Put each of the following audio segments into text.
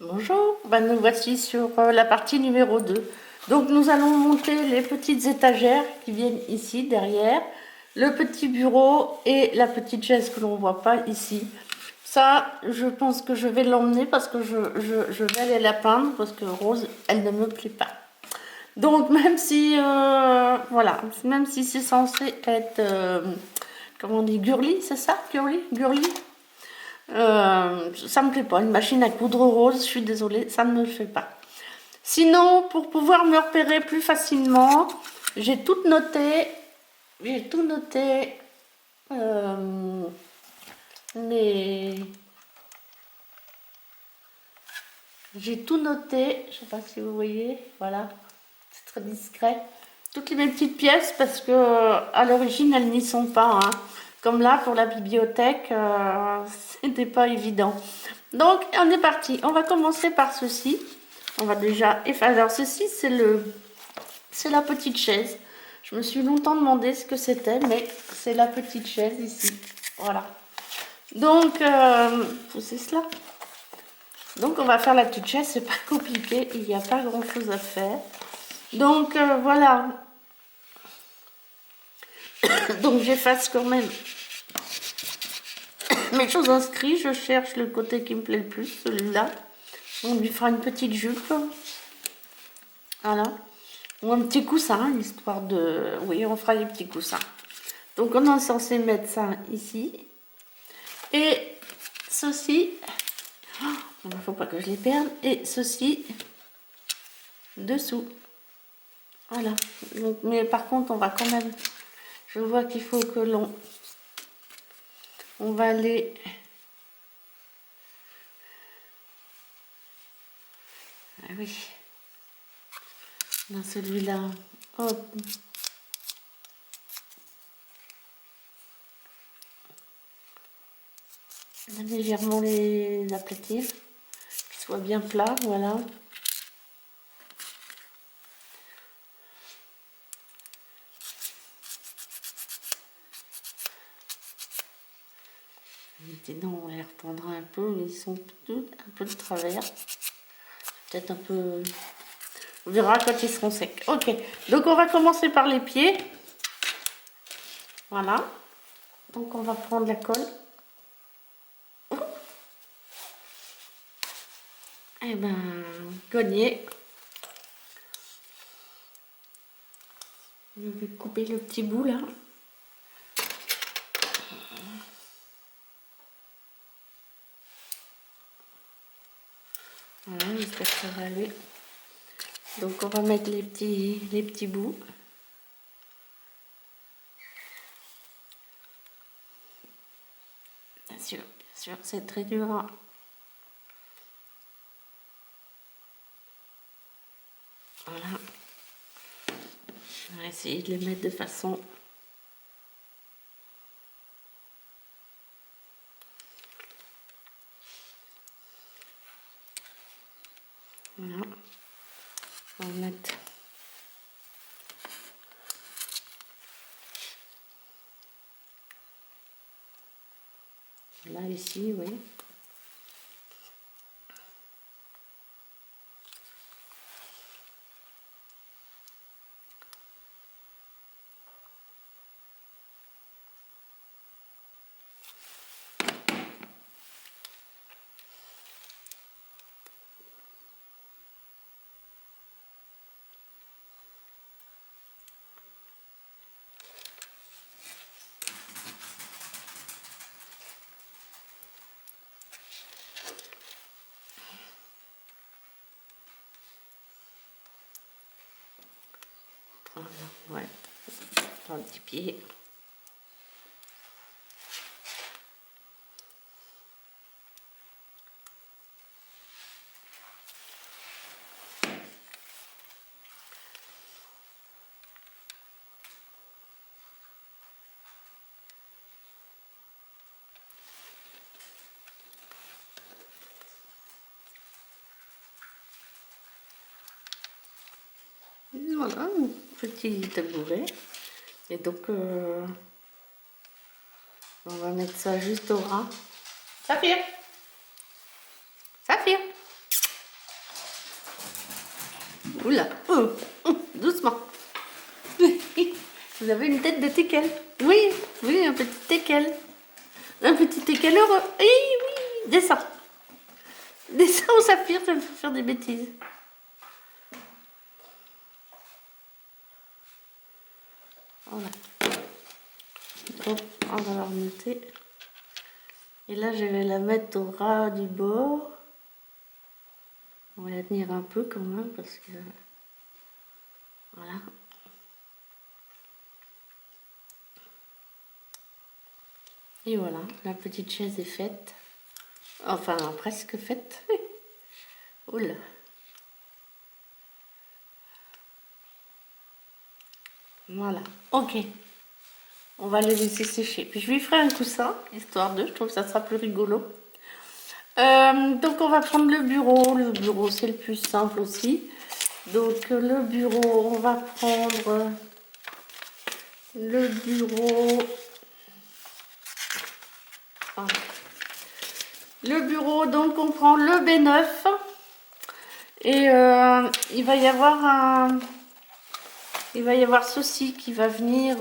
Bonjour, nous voici sur la partie numéro 2. Donc nous allons monter les petites étagères qui viennent ici derrière, le petit bureau et la petite chaise que l'on ne voit pas ici. Ça, je pense que je vais l'emmener parce que je vais aller la peindre parce que Rose, elle ne me plaît pas. Donc même si, voilà, même si c'est censé être, comment on dit, girly, c'est ça? Girly. Ça me plaît pas, une machine à coudre rose, je suis désolée, ça ne me le fait pas. Sinon, pour pouvoir me repérer plus facilement, j'ai tout noté, euh, mais j'ai tout noté, je sais pas si vous voyez, voilà, c'est très discret. Toutes mes petites pièces parce que à l'origine elles n'y sont pas, hein. Comme là pour la bibliothèque, c'était pas évident. Donc on est parti. On va commencer par ceci. On va déjà effacer. Alors ceci c'est la petite chaise. Je me suis longtemps demandé ce que c'était, mais c'est la petite chaise ici. Voilà. Donc c'est cela. Donc on va faire la petite chaise. C'est pas compliqué. Il n'y a pas grand chose à faire. Donc voilà. Donc j'efface quand même mes choses inscrites. Je cherche le côté qui me plaît le plus, celui-là. On lui fera une petite jupe. Voilà. Ou un petit coussin, histoire de... Oui, on fera des petits coussins. Donc on est censé mettre ça ici. Et ceci... Il ne faut pas que je les perde. Et ceci dessous. Voilà. Donc, mais par contre, on va quand même... Je vois qu'il faut que l'on... On va aller... Ah oui. Dans celui-là. Hop. Légèrement les aplatir. Qu'ils soient bien plats, voilà. Sinon, on les reprendra un peu, mais ils sont tous un peu de travers. Peut-être un peu... On verra quand ils seront secs. Ok, donc on va commencer par les pieds. Voilà. Donc on va prendre la colle. Et cogner. Je vais couper le petit bout là. Voilà, j'espère que ça va aller. Donc on va mettre les petits bouts. Bien sûr, c'est très dur. Voilà. On va essayer de les mettre de façon... Voilà. On va mettre... Là, ici, oui. Voilà, ouais. Un petit pied. Voilà, un petit tabouret. Et donc, on va mettre ça juste au ras. Saphir! Saphir! Oula, doucement. Vous avez une tête de teckel. Oui, oui, un petit teckel. Un petit teckel heureux. Oui, oui, descends. Descends au saphir, je vais me faire des bêtises. Voilà. Donc, on va la remonter. Et là, je vais la mettre au ras du bord. On va la tenir un peu quand même parce que... Voilà. Et voilà, la petite chaise est faite. Enfin, presque faite. Oula. Voilà, ok. On va le laisser sécher. Puis je lui ferai un coussin, histoire de, je trouve que ça sera plus rigolo. Donc on va prendre le bureau. Le bureau, c'est le plus simple aussi. Donc le bureau, on va prendre le bureau. Voilà. Le bureau, donc on prend le B9. Et il va y avoir ceci qui va venir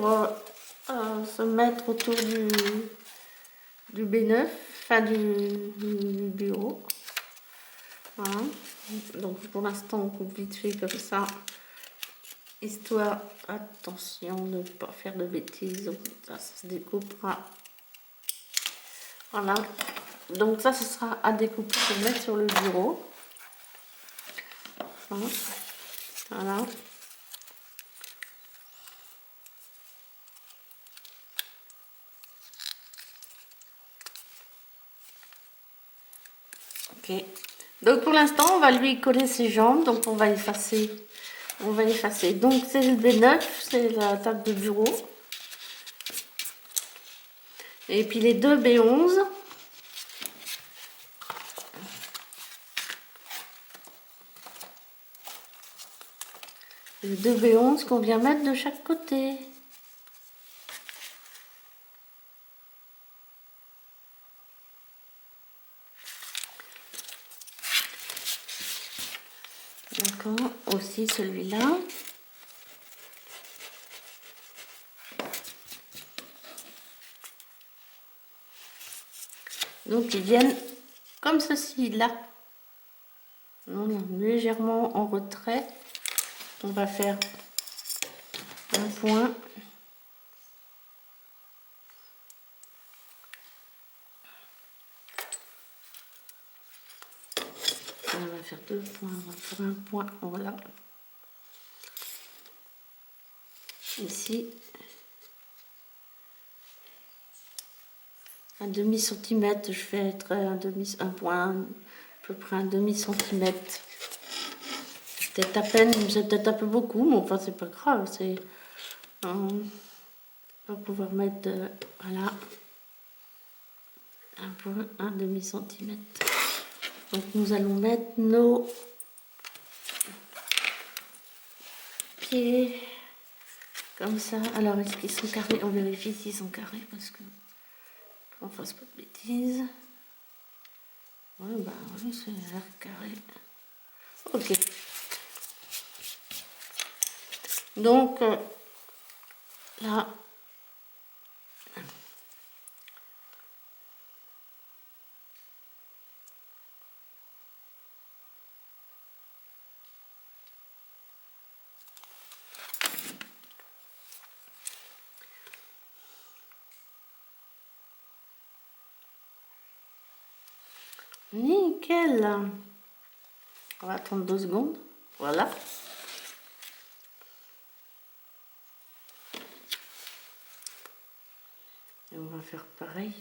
se mettre autour du B9, enfin du bureau. Voilà. Donc pour l'instant on coupe vite fait comme ça, histoire, attention de ne pas faire de bêtises. Donc ça se découpera. Voilà. Donc ça ce sera à découper pour mettre sur le bureau. Voilà. Voilà. Ok. Donc pour l'instant, on va lui coller ses jambes. Donc on va effacer. On va effacer. Donc c'est le B9, c'est la table de bureau. Et puis les deux B11. Les deux B11 qu'on vient mettre de chaque côté. D'accord. Aussi celui-là. Donc ils viennent comme ceci là. On est légèrement en retrait. On va faire un point. On va faire deux points. On va faire un point. Voilà. Ici. Un demi-centimètre. Je fais être un point. À peu près un demi-centimètre. Peut-être à peine, c'est peut-être un peu beaucoup, mais enfin c'est pas grave, c'est... On va pouvoir mettre, voilà, un demi-centimètre. Donc nous allons mettre nos pieds comme ça. Alors est-ce qu'ils sont carrés? On vérifie s'ils sont carrés parce que qu'on fasse pas de bêtises. Ouais, bah oui, c'est l'air carré. Ok. Donc là, nickel. On va attendre 2 secondes. Voilà. Et on va faire pareil.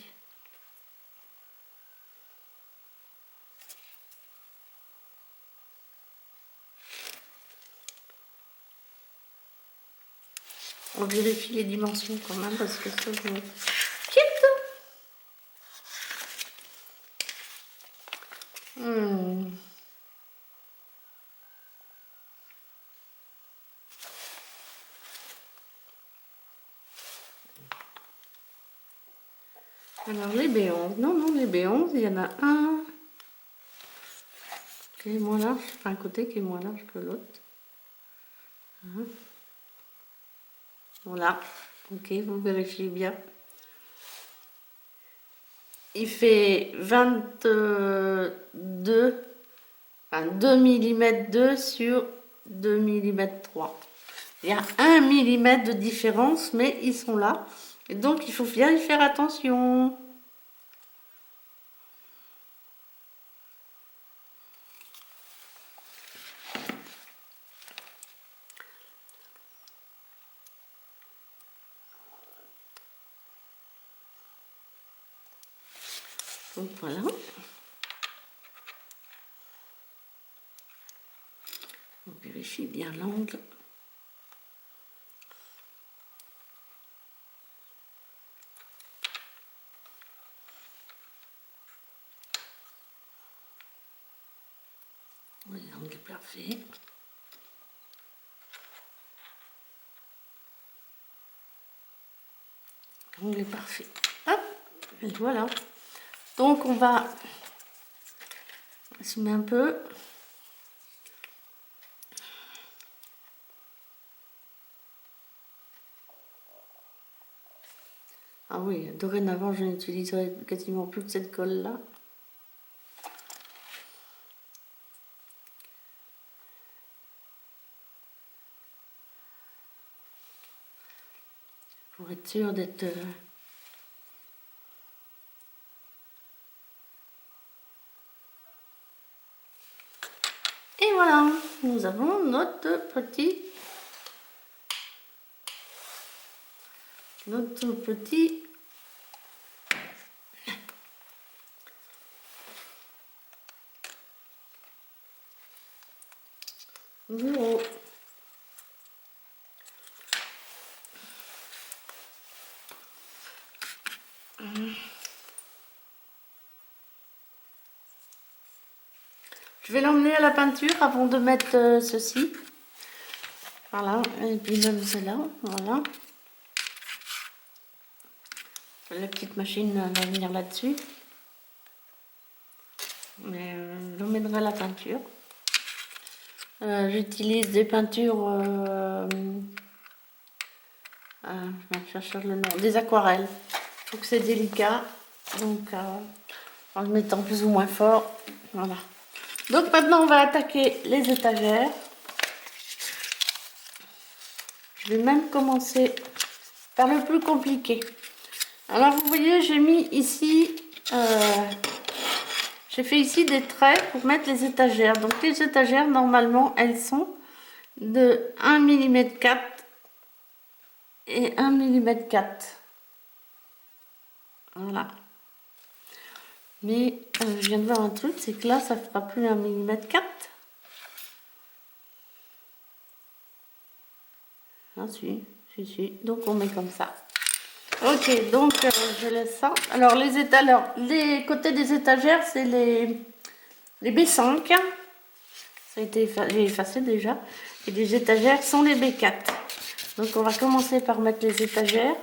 On vérifie les dimensions quand même parce que ça je... Alors les B11, non, les B11, il y en a un qui est moins large, enfin un côté qui est moins large que l'autre. Voilà, ok, vous vérifiez bien. Il fait 22, enfin 2 mm 2 sur 2 mm 3. Il y a 1 mm de différence, mais ils sont là. Et donc, il faut bien y faire attention. Donc, voilà. On vérifie bien l'angle. Oui, l'angle est parfait. L'angle est parfait. Hop, et voilà. Donc, on va zoomer un peu. Ah oui, dorénavant, je n'utiliserai quasiment plus de cette colle-là. Pour être sûr d'être... Et voilà, nous avons notre petit bureau. Je vais l'emmener à la peinture avant de mettre ceci. Voilà, et puis même celle-là, voilà. La petite machine va venir là-dessus. Mais je l'emmènerai à la peinture. J'utilise des peintures... je vais chercher le nom. Des aquarelles. Donc c'est délicat. Donc en le mettant plus ou moins fort. Voilà. Donc maintenant on va attaquer les étagères. Je vais même commencer par le plus compliqué. Alors vous voyez, j'ai mis ici, j'ai fait ici des traits pour mettre les étagères. Donc les étagères, normalement, elles sont de 1 mm 4 et 1 mm 4. Voilà. Mais je viens de voir un truc, c'est que là, ça fera plus 1 mm 4. Ah si. Donc on met comme ça. Ok, donc je laisse ça. Alors les côtés des étagères, c'est les B5. Ça a été j'ai effacé déjà. Et les étagères sont les B4. Donc on va commencer par mettre les étagères.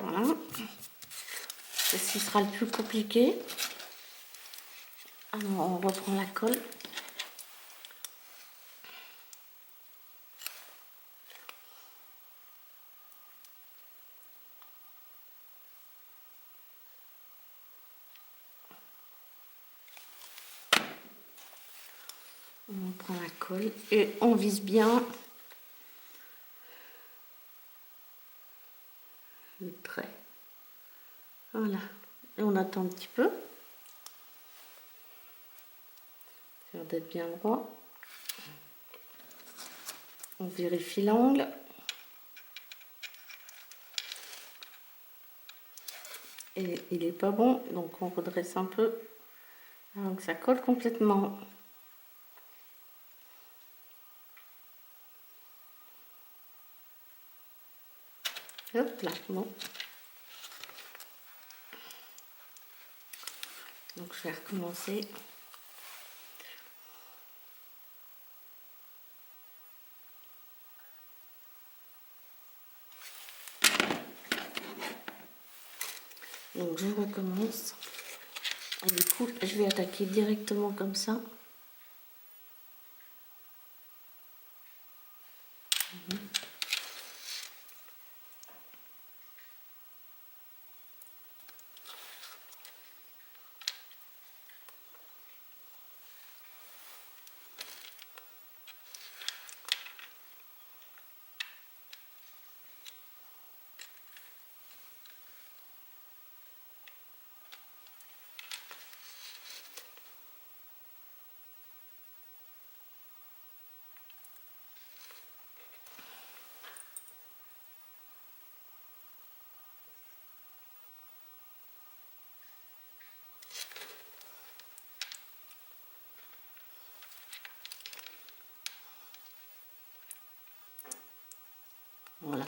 Voilà. Ceci sera le plus compliqué. Alors on reprend la colle. On prend la colle et on vise bien le trait. Voilà. Et on attend un petit peu. Ça a l'air d'être bien droit. On vérifie l'angle. Et il n'est pas bon, donc on redresse un peu. Donc ça colle complètement. Hop là, bon. Donc je vais recommencer. Donc je recommence. Et du coup, je vais attaquer directement comme ça. Voilà.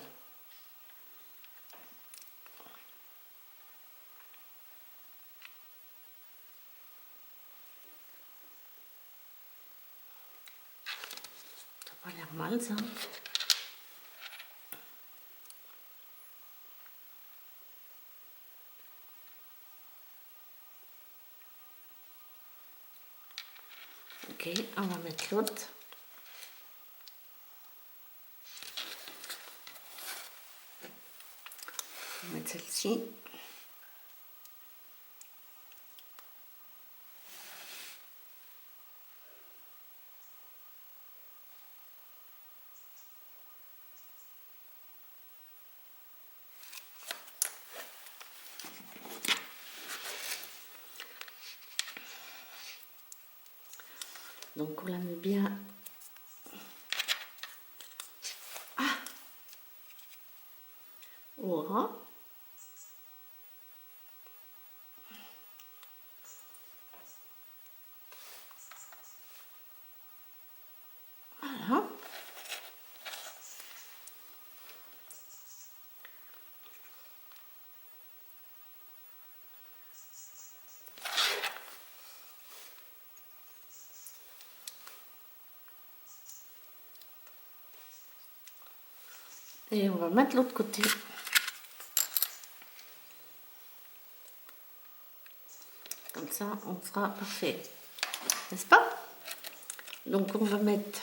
Ça n'a pas l'air mal, ça. Ok, on va mettre l'autre. On va mettre celle-ci. Donc on la met bien. Ah, au ras. Voilà. Et on va mettre l'autre côté. Comme ça, on sera parfait. N'est-ce pas? Donc on va mettre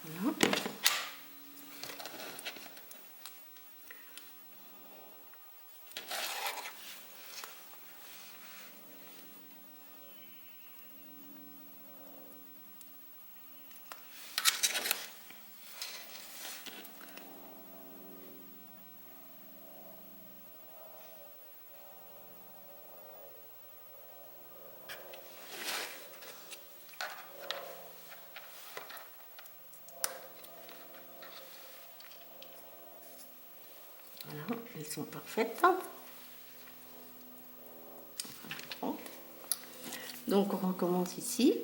voilà. Voilà, elles sont parfaites. Donc on recommence ici.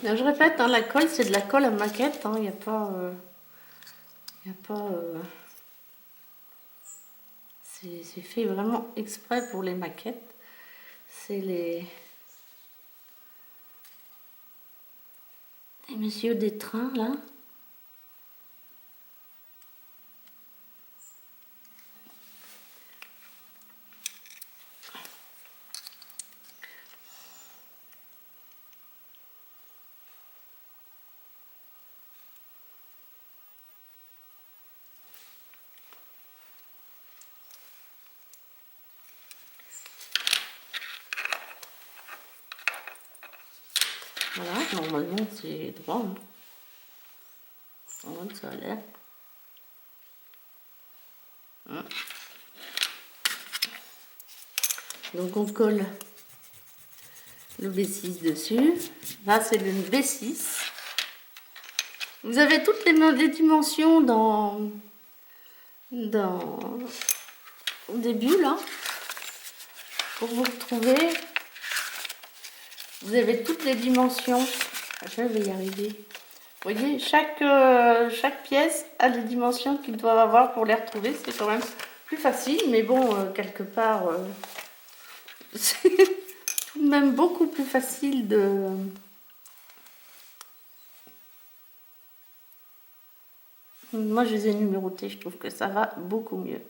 Je répète, hein, la colle, c'est de la colle à maquette. Il n'y a pas... c'est fait vraiment exprès pour les maquettes. C'est les messieurs des trains, là. Voilà, normalement, c'est droit. Hein. Voilà, ça a l'air. Hein. Donc on colle le B6 dessus. Là, c'est le B6. Vous avez toutes les dimensions dans au début là, pour vous retrouver. Vous avez toutes les dimensions. Je vais y arriver. Vous voyez, chaque pièce a les dimensions qu'ils doivent avoir pour les retrouver. C'est quand même plus facile, mais bon, quelque part, c'est tout de même beaucoup plus facile de... Moi, je les ai numérotés, je trouve que ça va beaucoup mieux.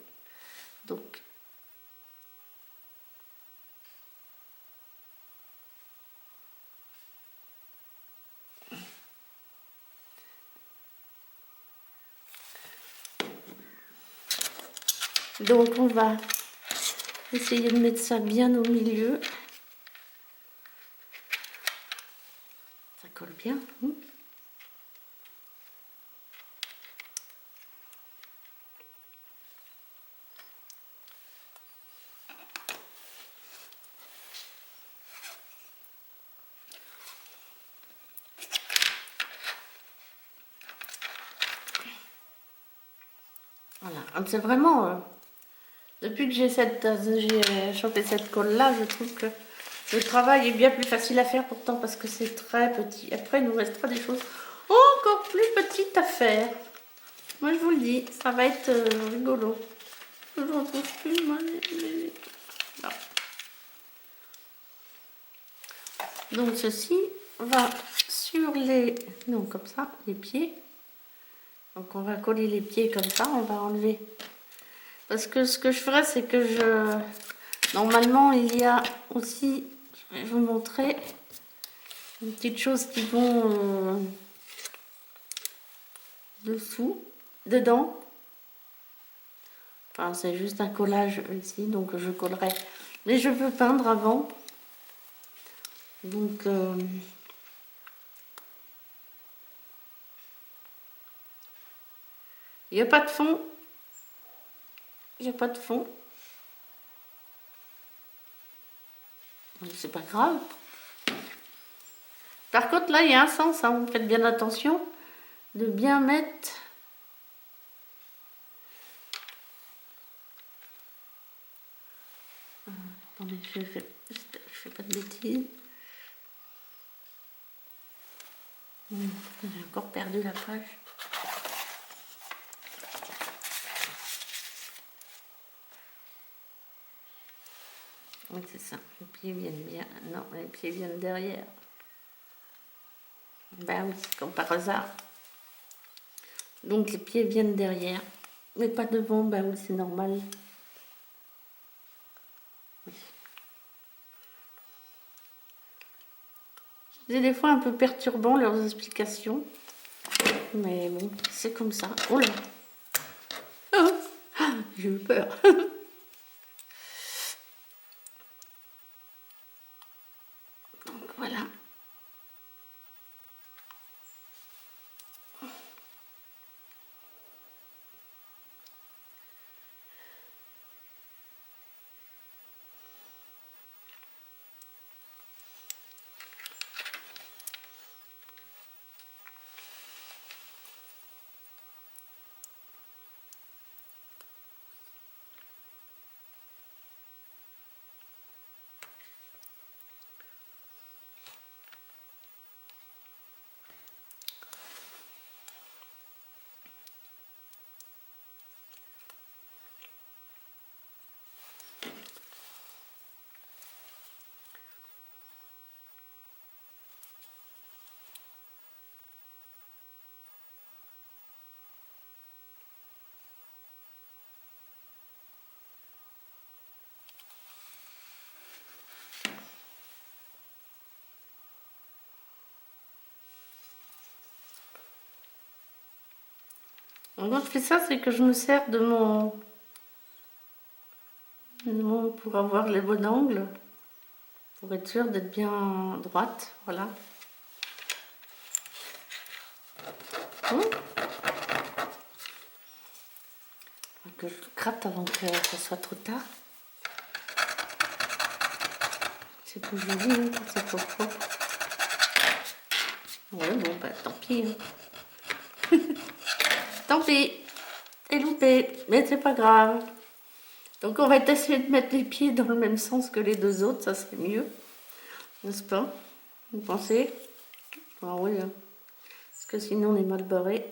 Donc, on va essayer de mettre ça bien au milieu. Ça colle bien. Voilà, c'est vraiment... depuis que j'ai chopé cette colle-là, je trouve que le travail est bien plus facile à faire pourtant parce que c'est très petit. Après, il nous restera des choses encore plus petites à faire. Moi, je vous le dis, ça va être rigolo. Je ne retrouve plus, moi. Non. Donc, ceci va sur les... Non, comme ça, les pieds. Donc, on va coller les pieds comme ça. On va enlever... Parce que ce que je ferai, c'est que je... Normalement, il y a aussi... Je vais vous montrer des petites choses qui vont dessous, dedans. Enfin, c'est juste un collage ici, donc je collerai. Mais je peux peindre avant. Donc... il n'y a pas de fond. Il n'y a pas de fond. C'est pas grave. Par contre, là, il y a un sens. Hein, vous faites bien attention de bien mettre... Attendez, je fais pas de bêtises. J'ai encore perdu la page. Oui, c'est ça. Les pieds viennent bien. Non, les pieds viennent derrière. Ben oui, comme par hasard. Donc les pieds viennent derrière. Mais pas devant, ben oui, c'est normal. Oui. C'est des fois un peu perturbant leurs explications. Mais bon, c'est comme ça. Oh là! J'ai eu peur. Donc voilà. Donc, quand je fais ça, c'est que je me sers de pour avoir les bons angles, pour être sûre d'être bien droite. Voilà. Que je gratte avant que ça soit trop tard. C'est plus joli, hein, quand c'est trop propre. Ouais, bon, bah tant pis. Hein. Tant pis. C'est loupé, mais c'est pas grave. Donc on va essayer de mettre les pieds dans le même sens que les deux autres, ça serait mieux, n'est-ce pas? Vous pensez? Ah oui, hein. Parce que sinon on est mal barré.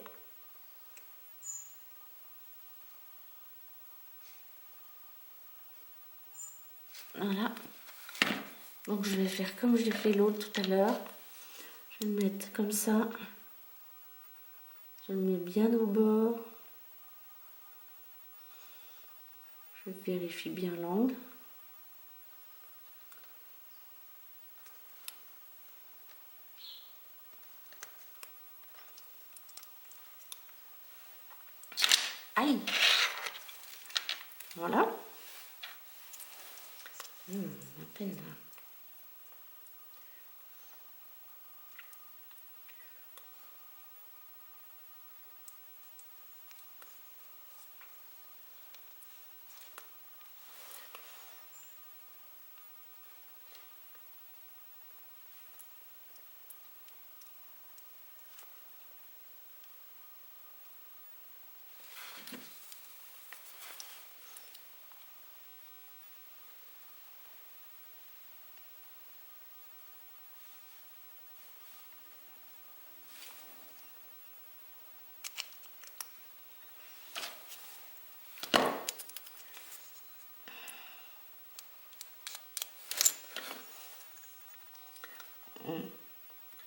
Voilà. Donc je vais faire comme j'ai fait l'autre tout à l'heure. Je vais le mettre comme ça. Je le mets bien au bord. Je vérifie bien l'angle. Aïe! Voilà. À peine là.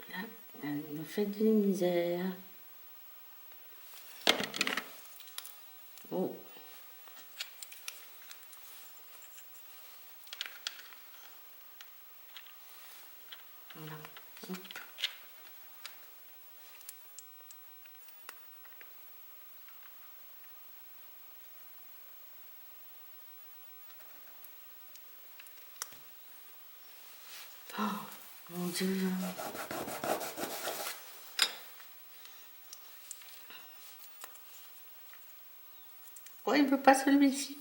Là, elle me fait des misères. Oh. Voilà. Hop. Oh, mon Dieu. Pourquoi il ne veut pas celui-ci?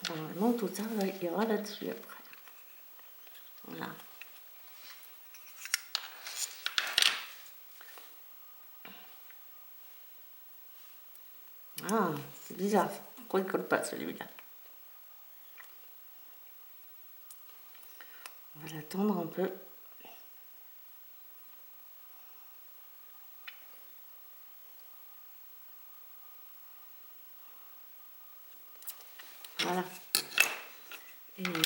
Normalement, tout ça ira là-dessus après. Voilà. Ah, c'est bizarre. Pourquoi il ne colle pas celui-là? On va l'attendre un peu. Voilà. Et on va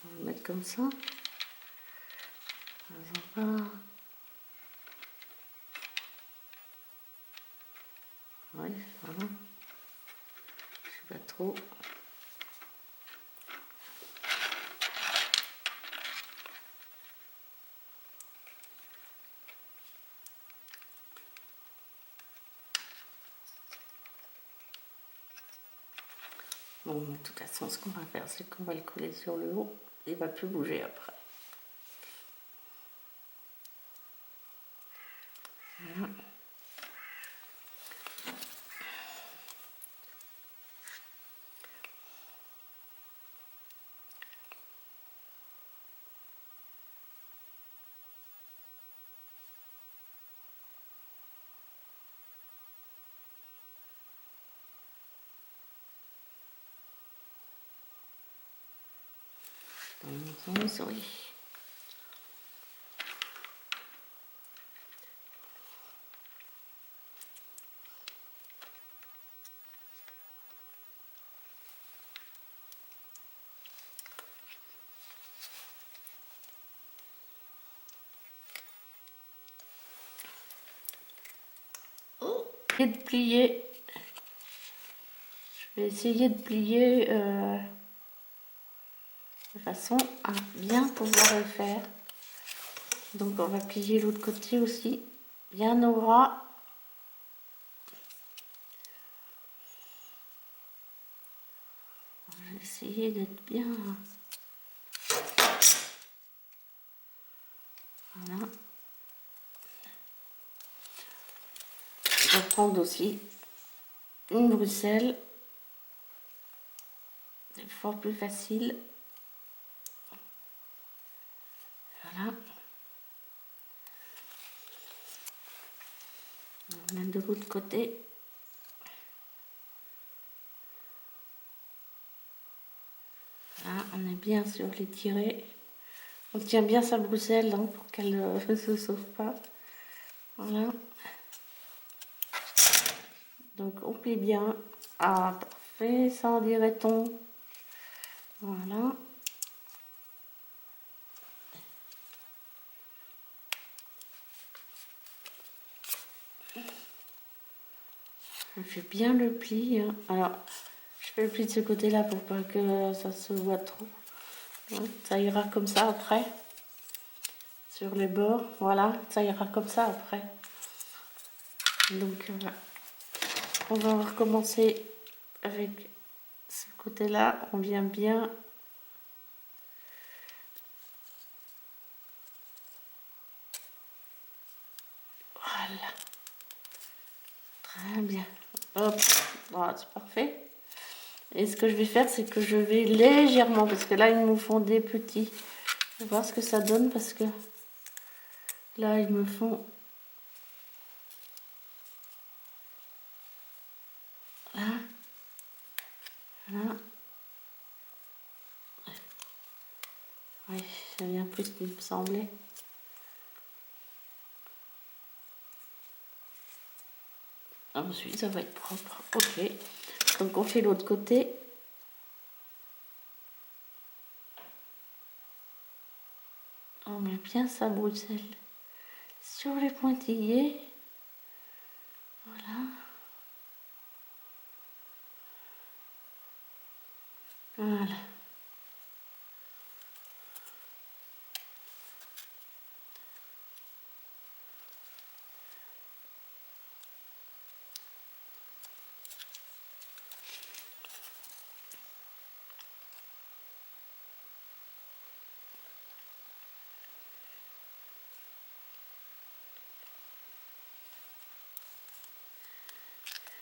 le mettre comme ça. Voilà. Ouais, voilà. Je sais pas trop. Bon, de toute façon, ce qu'on va faire, c'est qu'on va le coller sur le haut. Il ne va plus bouger après. Voilà. Dans mon souris. Oh, et de plier. Je vais essayer de plier de façon à bien pouvoir le faire. Donc on va plier l'autre côté aussi, bien au ras. Je vais essayer d'être bien. Voilà. Je vais prendre aussi une Bruxelles. C'est fort plus facile. Voilà. On va mettre de l'autre côté. Voilà, on est bien sur les tirets. On tient bien sa Bruxelles hein, pour qu'elle ne se sauve pas. Voilà. Donc on plie bien. Ah, parfait, ça en dirait-on. Voilà. Je fais bien le pli. Hein. Alors, je fais le pli de ce côté-là pour pas que ça se voit trop. Ouais, ça ira comme ça après. Sur les bords, voilà, ça ira comme ça après. Donc, on va recommencer avec ce côté-là. On vient bien. Voilà. Très bien. Hop, voilà, c'est parfait. Et ce que je vais faire, c'est que je vais légèrement, parce que là, ils me font des petits. Je vais voir ce que ça donne, parce que là, ils me font... Là. Voilà. Oui, ça vient plus qu'il me semblait. Ensuite, ça va être propre. Ok. Donc, on fait l'autre côté. On met bien sa Bruxelles sur les pointillés. Voilà. Voilà.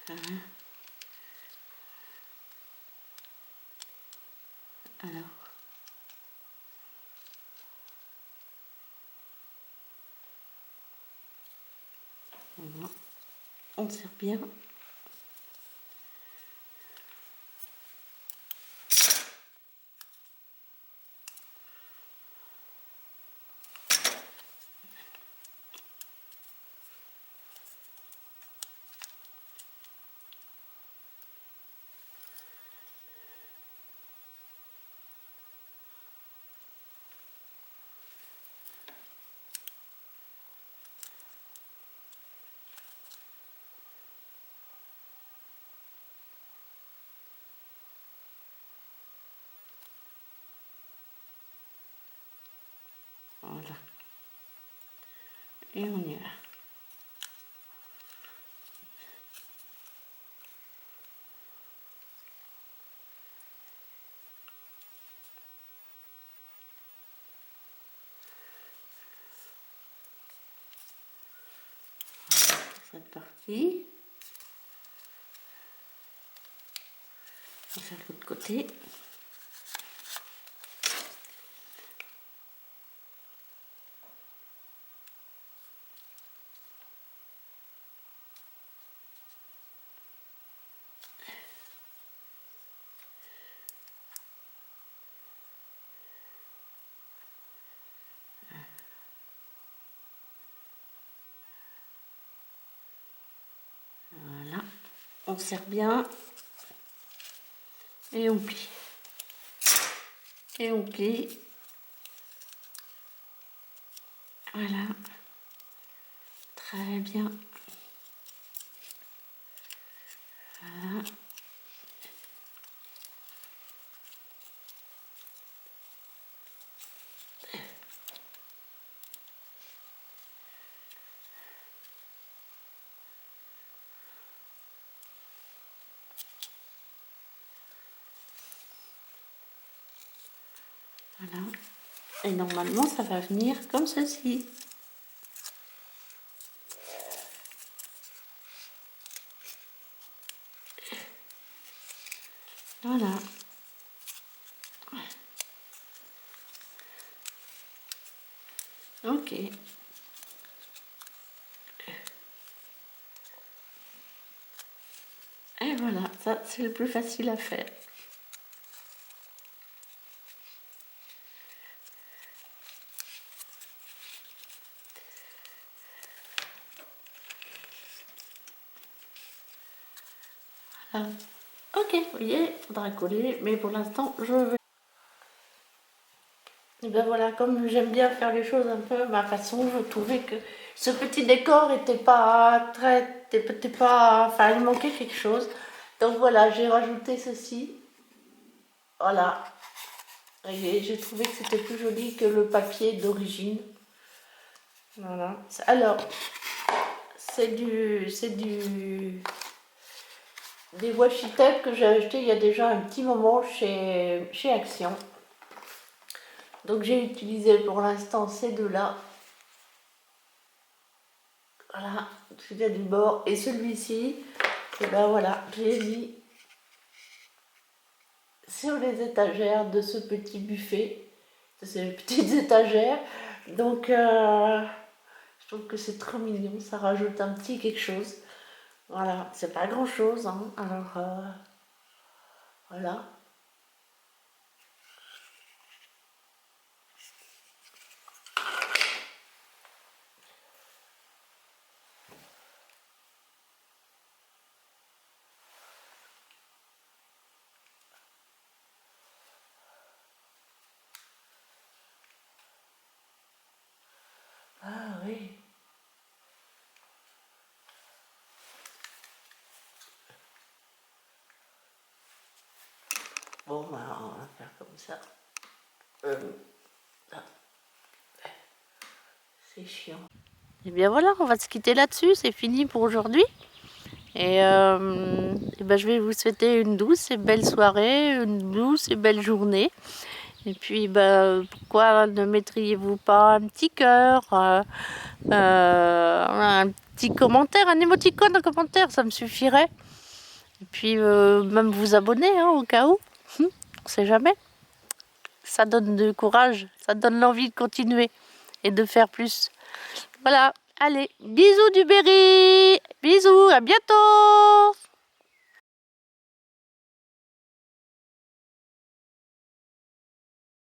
Voilà. Alors. Voilà. On serre bien. Voilà. Et on y va. Cette partie. On va faire l'autre côté. Voilà. On serre bien. Et on plie. Et on plie. Voilà. Très bien. Voilà. Voilà. Et normalement, ça va venir comme ceci. Voilà. Ok. Et voilà, ça c'est le plus facile à faire. Voilà. Ok, vous voyez, il faudra coller, mais pour l'instant, je vais... Et ben voilà, comme j'aime bien faire les choses un peu à ma façon, je trouvais que ce petit décor était pas très... était pas... Enfin, il manquait quelque chose. Donc voilà, j'ai rajouté ceci. Voilà. Et j'ai trouvé que c'était plus joli que le papier d'origine. Voilà. Alors, des washi tape que j'ai acheté il y a déjà un petit moment chez Action. Donc j'ai utilisé pour l'instant ces deux-là. Voilà, celui-là du bord et celui-ci. Et ben voilà, je l'ai mis sur les étagères de ce petit buffet, de ces petites étagères. Donc je trouve que c'est trop mignon, ça rajoute un petit quelque chose. Voilà, c'est pas grand chose, hein. Alors voilà. Ah oui. Bon, ben, on va faire comme ça. C'est chiant. Et bien voilà, on va se quitter là-dessus, c'est fini pour aujourd'hui. Et ben je vais vous souhaiter une douce et belle soirée, une douce et belle journée. Et puis pourquoi ne mettriez-vous pas un petit cœur, un petit commentaire, un émoticône, un commentaire, ça me suffirait. Et puis même vous abonner hein, au cas où, on sait jamais. Ça donne du courage, ça donne l'envie de continuer et de faire plus. Voilà, allez, bisous du Berry, bisous, à bientôt.